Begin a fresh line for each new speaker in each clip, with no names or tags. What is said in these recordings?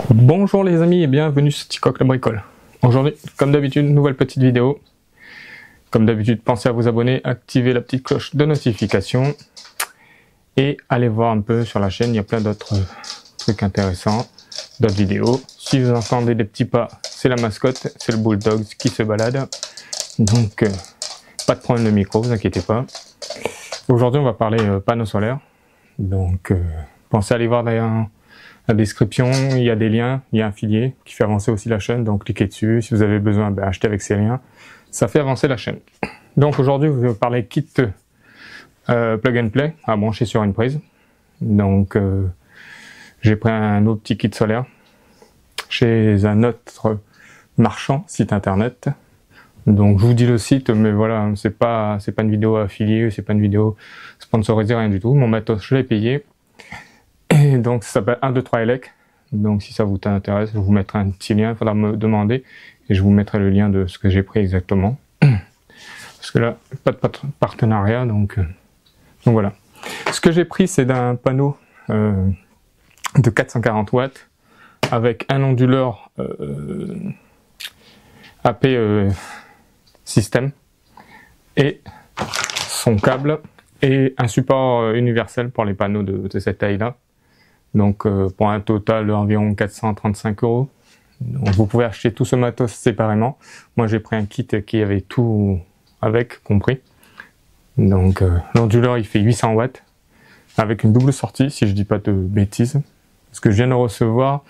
Bonjour les amis et bienvenue sur Ticoc la bricole. Aujourd'hui, comme d'habitude, nouvelle petite vidéo. Comme d'habitude, pensez à vous abonner, activer la petite cloche de notification et allez voir un peu sur la chaîne, il y a plein d'autres trucs intéressants, d'autres vidéos. Si vous entendez des petits pas, c'est la mascotte, c'est le bulldog qui se balade. Donc, pas de problème de micro, vous inquiétez pas. Aujourd'hui, on va parler panneaux solaires. Donc, pensez à aller voir d'ailleurs la description, il y a des liens, il y a un affilié qui fait avancer aussi la chaîne, donc cliquez dessus. Si vous avez besoin, achetez avec ces liens, ça fait avancer la chaîne. Donc aujourd'hui, je vais vous parler kit plug and play à brancher sur une prise. Donc j'ai pris un autre petit kit solaire chez un autre marchand, site internet. Donc je vous dis le site, mais voilà, c'est pas une vidéo affiliée, c'est pas une vidéo sponsorisée, rien du tout. Mon matos, je l'ai payé. Et donc ça s'appelle 123 Elec. Donc si ça vous intéresse, je vous mettrai un petit lien, il faudra me demander et je vous mettrai le lien de ce que j'ai pris exactement. Parce que là, pas de partenariat, donc voilà. Ce que j'ai pris, c'est d'un panneau de 440 watts avec un onduleur AP système et son câble et un support universel pour les panneaux de cette taille-là. Donc pour un total d'environ 435 €. Donc, vous pouvez acheter tout ce matos séparément. Moi j'ai pris un kit qui avait tout avec compris. Donc l'onduleur il fait 800 watts avec une double sortie si je dis pas de bêtises. Parce que je viens de recevoir,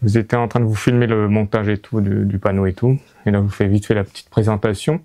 vous étiez en train de vous filmer le montage et tout du panneau et tout. Et là je vous fais vite fait la petite présentation.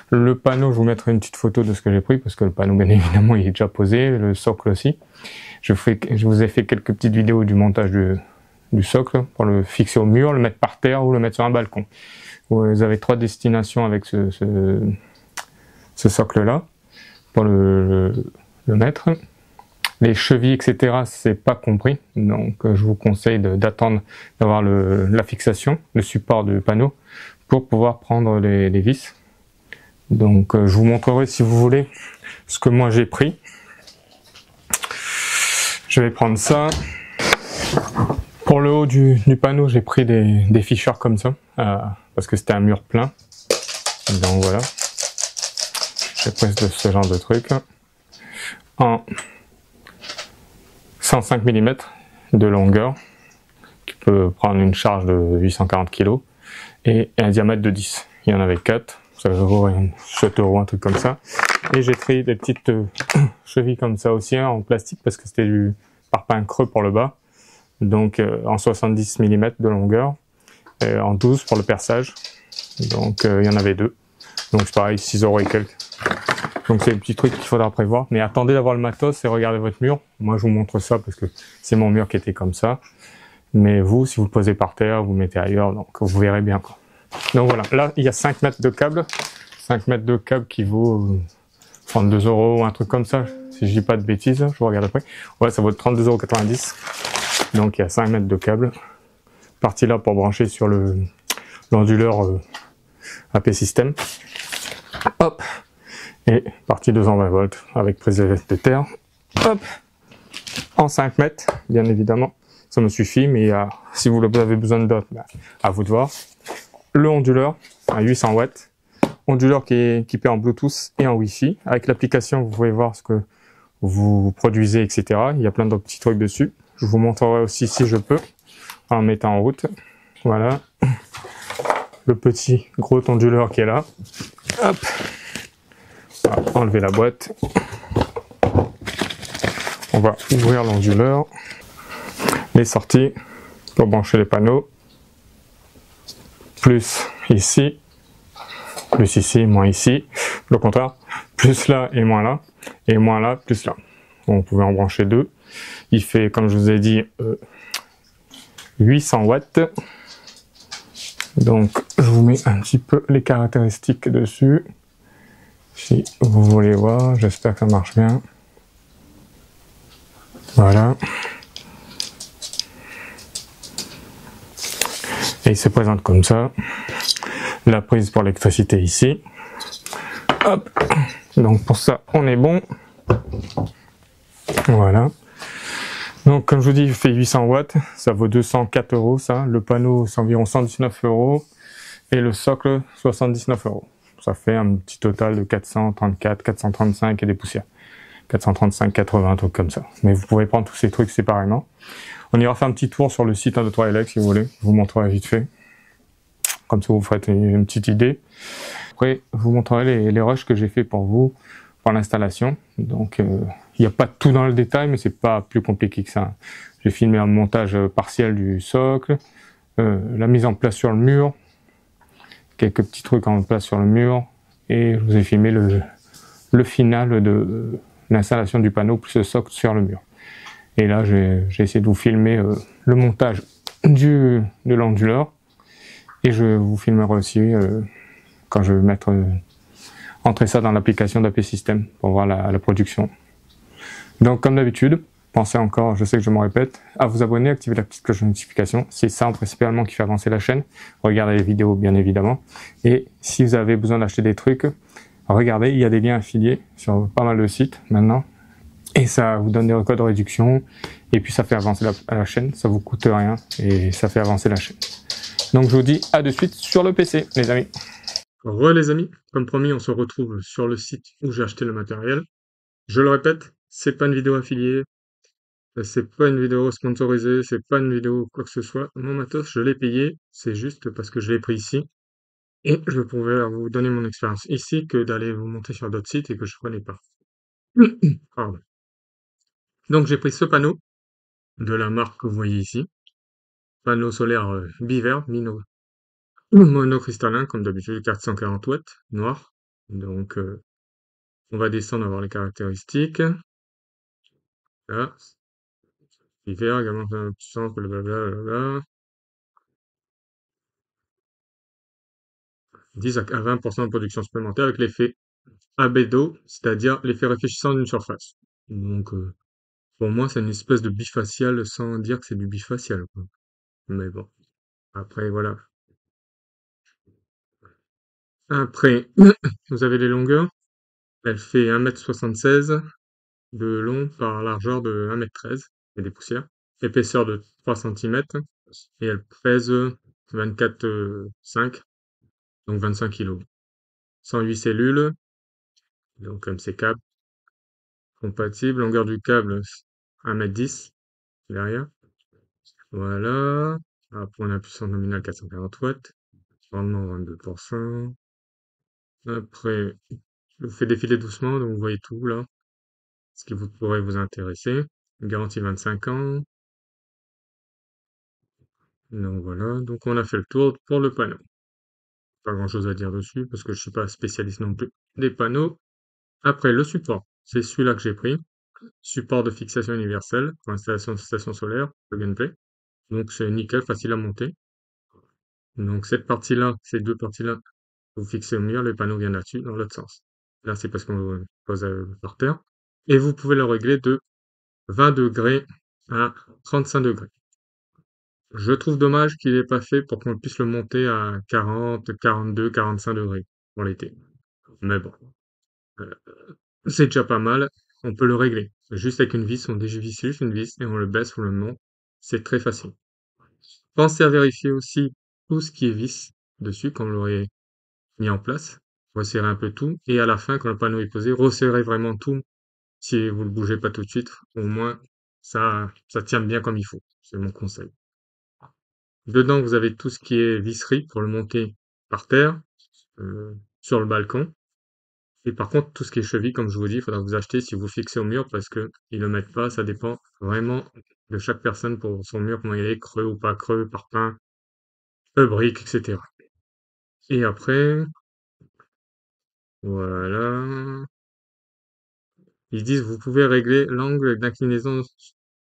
Le panneau, je vous mettrai une petite photo de ce que j'ai pris parce que le panneau bien évidemment il est déjà posé, le socle aussi. Je vous ai fait quelques petites vidéos du montage du socle pour le fixer au mur, le mettre par terre ou le mettre sur un balcon. Vous avez 3 destinations avec ce socle là pour le mettre. Les chevilles etc c'est pas compris, donc je vous conseille d'attendre d'avoir la fixation, le support du panneau pour pouvoir prendre les vis. Donc je vous montrerai si vous voulez ce que moi j'ai pris. Je vais prendre ça. Pour le haut du panneau, j'ai pris des ficheurs comme ça, parce que c'était un mur plein. Donc voilà. J'ai pris ce genre de truc. En 105 mm de longueur, qui peut prendre une charge de 840 kg, et un diamètre de 10. Il y en avait 4. Ça vaut 7 €, un truc comme ça. Et j'ai pris des petites chevilles comme ça aussi, en plastique, parce que c'était du parpaing creux pour le bas. Donc en 70 mm de longueur, en 12 pour le perçage. Donc il y en avait 2. Donc c'est pareil, 6 € et quelques. Donc c'est des petits trucs qu'il faudra prévoir. Mais attendez d'avoir le matos et regardez votre mur. Moi je vous montre ça parce que c'est mon mur qui était comme ça. Mais vous, si vous le posez par terre, vous le mettez ailleurs, donc vous verrez bien quoi. Donc voilà, là il y a 5 mètres de câble. 5 mètres de câble qui vaut 32 € ou un truc comme ça. Si je dis pas de bêtises, je vous regarde après. Ouais, ça vaut 32,90 €. Donc il y a 5 mètres de câble. Partie là pour brancher sur l'onduleur AP système. Hop. Et partie 220 volts avec prise de terre. Hop. En 5 mètres, bien évidemment. Ça me suffit, mais si vous avez besoin d'autres, à vous de voir. Le onduleur à 800 watts. Onduleur qui est équipé en Bluetooth et en Wi-Fi. Avec l'application, vous pouvez voir ce que vous produisez, etc. Il y a plein d'autres petits trucs dessus. Je vous montrerai aussi si je peux, en mettant en route. Voilà. Le petit gros onduleur qui est là. Hop. On va enlever la boîte. On va ouvrir l'onduleur. Les sorties pour brancher les panneaux. Plus ici. Plus ici, moins ici. Le contraire. Plus là et moins là. Et moins là, plus là. On pouvait en brancher 2. Il fait, comme je vous ai dit, 800 watts. Donc, je vous mets un petit peu les caractéristiques dessus. Si vous voulez voir, j'espère que ça marche bien. Voilà. Et il se présente comme ça. La prise pour l'électricité ici. Hop. Donc pour ça, on est bon. Voilà. Donc, comme je vous dis, il fait 800 watts, ça vaut 204 euros, ça. Le panneau, c'est environ 119 euros. Et le socle, 79 euros. Ça fait un petit total de 434, 435 et des poussières. 435, 80, un truc comme ça. Mais vous pouvez prendre tous ces trucs séparément. On ira faire un petit tour sur le site 1, 2, 3 Elec si vous voulez. Je vous montrerai vite fait. Comme ça, vous ferez une petite idée. Après, je vous montrerai les rushs que j'ai fait pour vous, pour l'installation. Donc, il n'y a pas tout dans le détail, mais c'est pas plus compliqué que ça. J'ai filmé un montage partiel du socle, la mise en place sur le mur, quelques petits trucs en place sur le mur, et je vous ai filmé le final de l'installation du panneau plus le socle sur le mur. Et là, j'ai essayé de vous filmer le montage de l'onduleur, et je vous filmerai aussi quand je vais mettre entrer ça dans l'application d'AP System pour voir la production. Donc comme d'habitude, pensez encore, je sais que je me répète, à vous abonner, activer la petite cloche de notification. C'est ça principalement qui fait avancer la chaîne. Regardez les vidéos bien évidemment. Et si vous avez besoin d'acheter des trucs, regardez, il y a des liens affiliés sur pas mal de sites maintenant. Et ça vous donne des codes de réduction. Et puis ça fait avancer la chaîne, ça vous coûte rien et ça fait avancer la chaîne. Donc je vous dis à de suite sur le PC, les amis. Les amis, comme promis, on se retrouve sur le site où j'ai acheté le matériel. Je le répète, c'est pas une vidéo affiliée, c'est pas une vidéo sponsorisée, c'est pas une vidéo quoi que ce soit. Mon matos, je l'ai payé, c'est juste parce que je l'ai pris ici. Et je pouvais vous donner mon expérience ici que d'aller vous monter sur d'autres sites et que je connais pas. Pardon. Donc j'ai pris ce panneau de la marque que vous voyez ici. Panneau solaire biver, monocristallin, comme d'habitude, 440 watts, noir. Donc on va descendre à voir les caractéristiques. Là, hiver, également puissance, blablabla. 10 à 20% de production supplémentaire avec l'effet abédo, c'est-à-dire l'effet réfléchissant d'une surface. Donc, pour moi, c'est une espèce de bifacial sans dire que c'est du bifacial, quoi. Mais bon, après, voilà. Après, vous avez les longueurs. Elle fait 1,76 m de long par largeur de 1,13 m et des poussières. Épaisseur de 3 cm et elle pèse 24,5, donc 25 kg. 108 cellules, donc comme c'est câble compatible. Longueur du câble 1,10 m derrière. Voilà. Après, on a puissance nominale 440 watts. Rendement 22%. Après, je vous fais défiler doucement, donc vous voyez tout là, ce qui vous pourrait vous intéresser. Garantie 25 ans. Donc voilà, donc on a fait le tour pour le panneau. Pas grand chose à dire dessus parce que je suis pas spécialiste non plus des panneaux. Après, le support, c'est celui-là que j'ai pris. Support de fixation universelle pour installation de station solaire, plug and play. Donc c'est nickel, facile à monter. Donc cette partie-là, ces deux parties-là, vous fixez au mur, le panneau vient là-dessus, dans l'autre sens. Là, c'est parce qu'on le pose par terre. Et vous pouvez le régler de 20 degrés à 35 degrés. Je trouve dommage qu'il n'ait pas fait pour qu'on puisse le monter à 40, 42, 45 degrés pour l'été. Mais bon, euh, c'est déjà pas mal. On peut le régler. Juste avec une vis, on dévisse juste une vis et on le baisse ou le monte. C'est très facile. Pensez à vérifier aussi tout ce qui est vis dessus quand vous l'aurez mis en place. Resserrez un peu tout. Et à la fin, quand le panneau est posé, resserrez vraiment tout. Si vous ne le bougez pas tout de suite, au moins, ça tient bien comme il faut. C'est mon conseil. Dedans, vous avez tout ce qui est visserie pour le monter par terre, sur le balcon. Et par contre, tout ce qui est cheville, comme je vous dis, il faudra vous acheter si vous fixez au mur parce que ils le mettent pas. Ça dépend vraiment de chaque personne pour son mur, comment il est, creux ou pas creux, parpaing, brique, etc. Et après, voilà. Ils disent vous pouvez régler l'angle d'inclinaison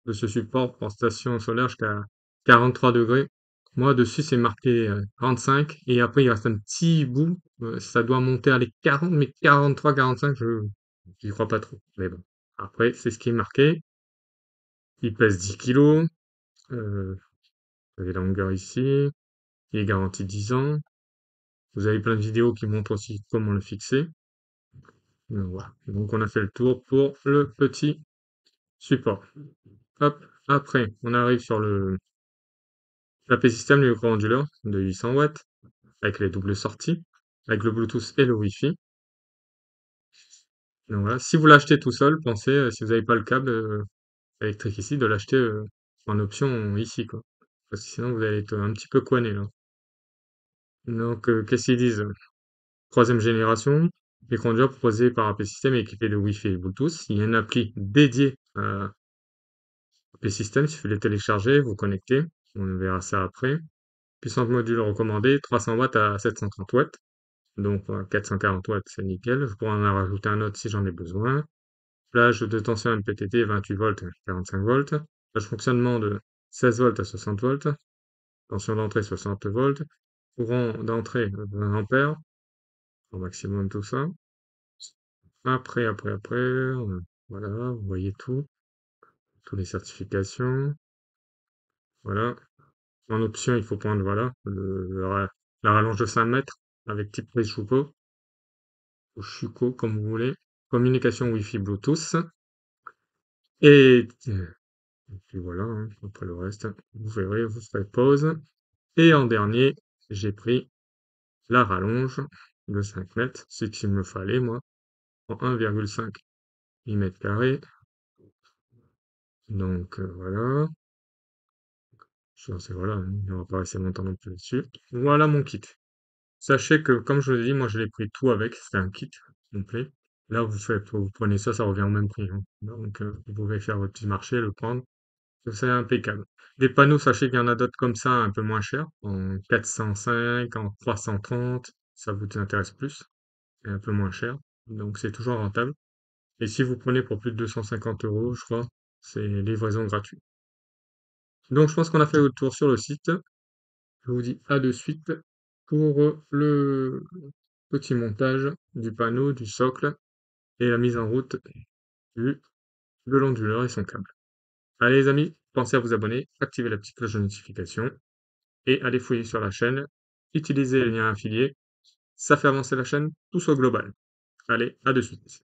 de ce support pour station solaire jusqu'à 43 degrés. Moi, dessus, c'est marqué 35 et après, il reste un petit bout. Ça doit monter à les 40, mais 43, 45, je n'y crois pas trop. Mais bon, après, c'est ce qui est marqué. Il pèse 10 kilos. Vous avez la longueur ici. Il est garanti 10 ans. Vous avez plein de vidéos qui montrent aussi comment le fixer. Donc, voilà. Donc, on a fait le tour pour le petit support. Hop. Après, on arrive sur l'AP système, le micro-onduleur de 800 watts, avec les doubles sorties, avec le Bluetooth et le Wi-Fi. Donc voilà. Si vous l'achetez tout seul, pensez, si vous n'avez pas le câble électrique ici, de l'acheter en option ici, quoi. Parce que sinon, vous allez être un petit peu coiné, là. Donc, qu'est-ce qu'ils disent? Troisième génération, les conducteurs proposés par AP System et équipés de Wi-Fi et Bluetooth. Il y a une appli dédiée à AP System, il suffit de les télécharger, vous connecter. On verra ça après. Puissance module recommandée, 300 watts à 730 watts. Donc 440 watts, c'est nickel. Je pourrais en rajouter un autre si j'en ai besoin. Plage de tension MPTT, 28 volts, 45 volts. Plage fonctionnement de 16 volts à 60 volts. Tension d'entrée, 60 volts. Courant d'entrée, 20 ampères. Au maximum tout ça. Après, voilà, vous voyez tout. Toutes les certifications. Voilà. En option, il faut prendre, voilà, la rallonge de 5 mètres avec type prise Schuko, ou Schuko, comme vous voulez. Communication Wi-Fi Bluetooth. Et puis voilà, hein, après le reste, vous verrez, vous ferez pause. Et en dernier, j'ai pris la rallonge de 5 mètres, c'est ce qu'il me fallait, moi, en 1,5 mm². Donc voilà, voilà, hein, on va pas rester longtemps non plus dessus. Voilà mon kit. Sachez que, comme je vous l'ai dit, moi je l'ai pris tout avec, c'était un kit complet. Là, vous prenez ça, ça revient au même prix, hein. Donc, vous pouvez faire votre petit marché, le prendre. C'est impeccable. Des panneaux, sachez qu'il y en a d'autres comme ça, un peu moins chers, en 405, en 330, ça vous intéresse plus, et un peu moins cher. Donc c'est toujours rentable. Et si vous prenez pour plus de 250 euros, je crois, c'est livraison gratuite. Donc je pense qu'on a fait le tour sur le site. Je vous dis à de suite pour le petit montage du panneau, du socle et la mise en route du, de l'onduleur et son câble. Allez les amis, pensez à vous abonner, activez la petite cloche de notification et allez fouiller sur la chaîne, utilisez les liens affiliés, ça fait avancer la chaîne, tous au global. Allez, à de suite.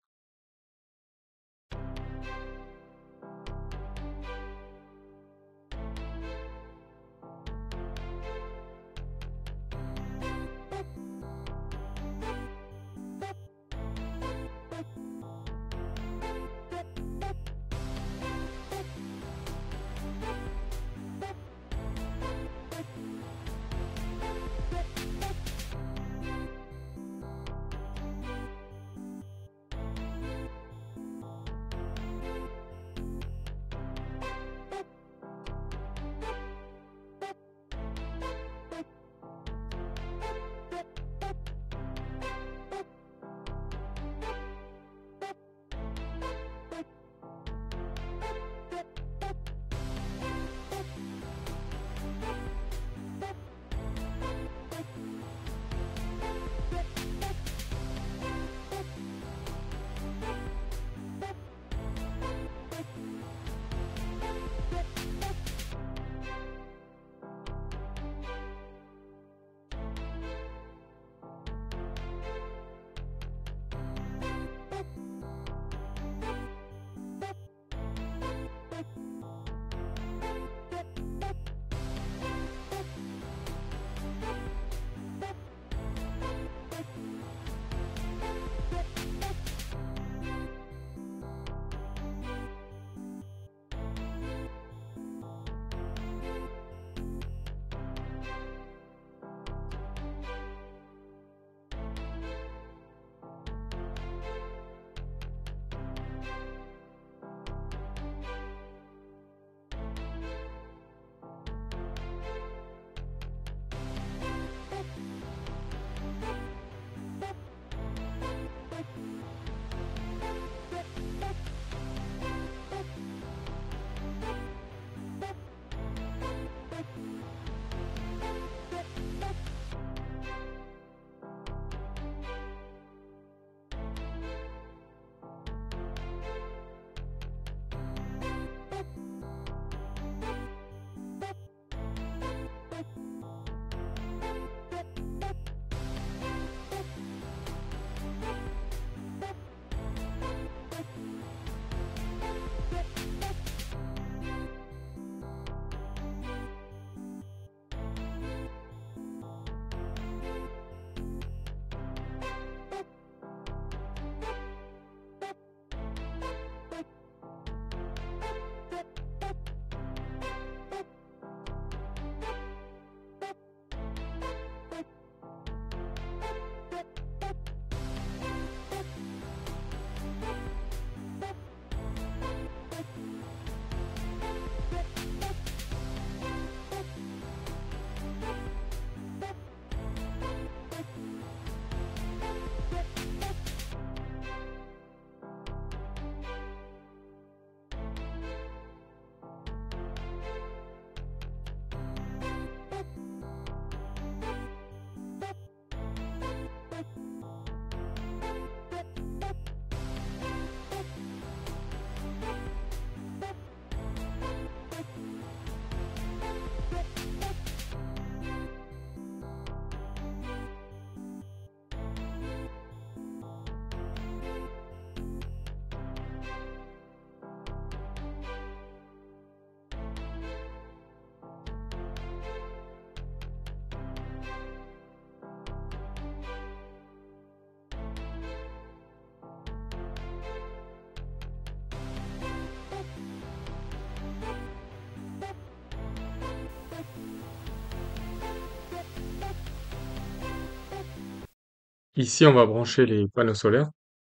Ici, on va brancher les panneaux solaires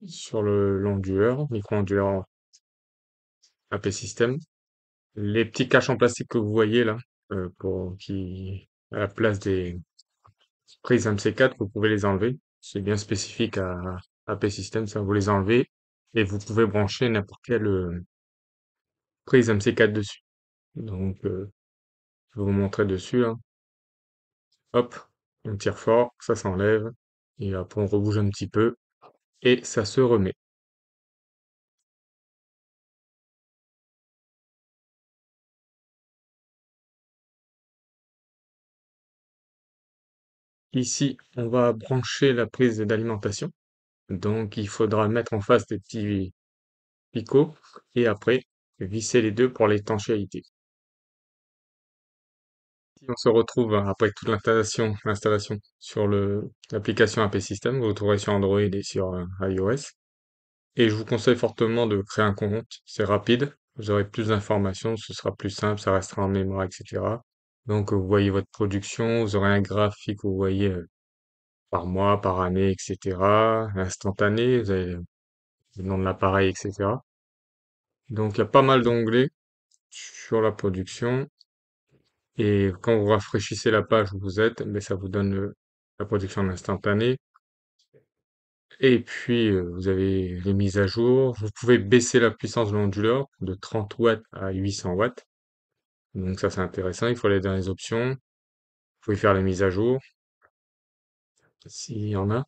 sur l'onduleur, micro-onduleur AP System. Les petits caches en plastique que vous voyez là, à la place des prises MC4, vous pouvez les enlever. C'est bien spécifique à AP System, ça vous les enlevez et vous pouvez brancher n'importe quelle prise MC4 dessus. Donc, je vais vous montrer dessus là. Hop, on tire fort, ça s'enlève et après on rebouge un petit peu et ça se remet. Ici, on va brancher la prise d'alimentation. Donc, il faudra mettre en face des petits picots et après visser les deux pour l'étanchéité. Si on se retrouve après toute l'installation sur l'application AP System, vous le trouverez sur Android et sur iOS. Et je vous conseille fortement de créer un compte. C'est rapide. Vous aurez plus d'informations, ce sera plus simple, ça restera en mémoire, etc. Donc, vous voyez votre production, vous aurez un graphique, vous voyez par mois, par année, etc. Instantané, vous avez le nom de l'appareil, etc. Donc, il y a pas mal d'onglets sur la production. Et quand vous rafraîchissez la page où vous êtes, ben, ça vous donne la production en instantané. Et puis, vous avez les mises à jour. Vous pouvez baisser la puissance de l'onduleur de 30 watts à 800 watts. Donc ça, c'est intéressant. Il faut aller dans les options. Vous pouvez faire les mises à jour, s'il y en a,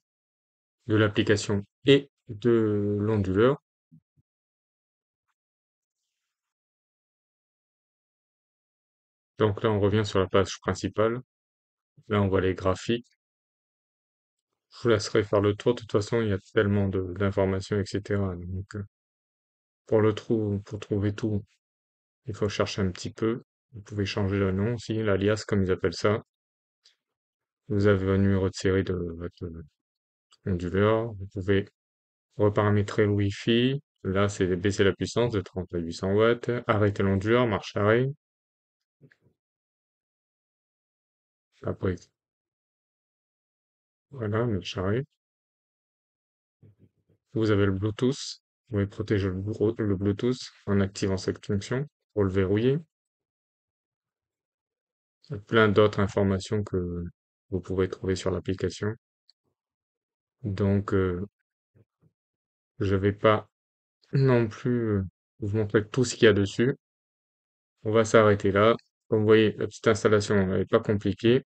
de l'application et de l'onduleur. Donc là, on revient sur la page principale. Là, on voit les graphiques. Je vous laisserai faire le tour. De toute façon, il y a tellement d'informations, etc. Donc, pour trouver tout, il faut chercher un petit peu. Vous pouvez changer le nom aussi, l'alias, comme ils appellent ça. Vous avez un numéro de série de votre onduleur. Vous pouvez reparamétrer le Wi-Fi. Là, c'est baisser la puissance de 30 à 800 watts. Arrêter l'onduleur, marche arrêt. Après, voilà, marche arrêt. Vous avez le Bluetooth. Vous pouvez protéger le Bluetooth en activant cette fonction pour le verrouiller. Il y a plein d'autres informations que vous pourrez trouver sur l'application. Donc, je vais pas non plus vous montrer tout ce qu'il y a dessus. On va s'arrêter là. Comme vous voyez, la petite installation n'est pas compliquée.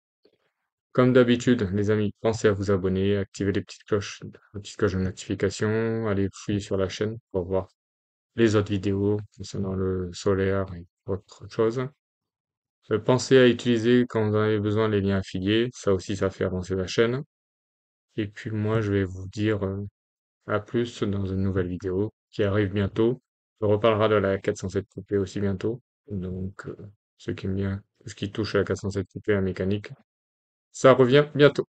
Comme d'habitude, les amis, pensez à vous abonner, activer les petites cloches de notification, allez fouiller sur la chaîne pour voir les autres vidéos concernant le solaire et autre chose. Pensez à utiliser quand vous en avez besoin les liens affiliés, ça aussi ça fait avancer la chaîne. Et puis moi je vais vous dire à plus dans une nouvelle vidéo qui arrive bientôt. On reparlera de la 407 coupée aussi bientôt. Donc ceux qui aiment bien tout ce qui touche à la 407 coupée à mécanique, ça revient bientôt.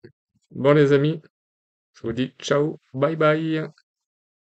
Bon les amis, je vous dis ciao, bye bye.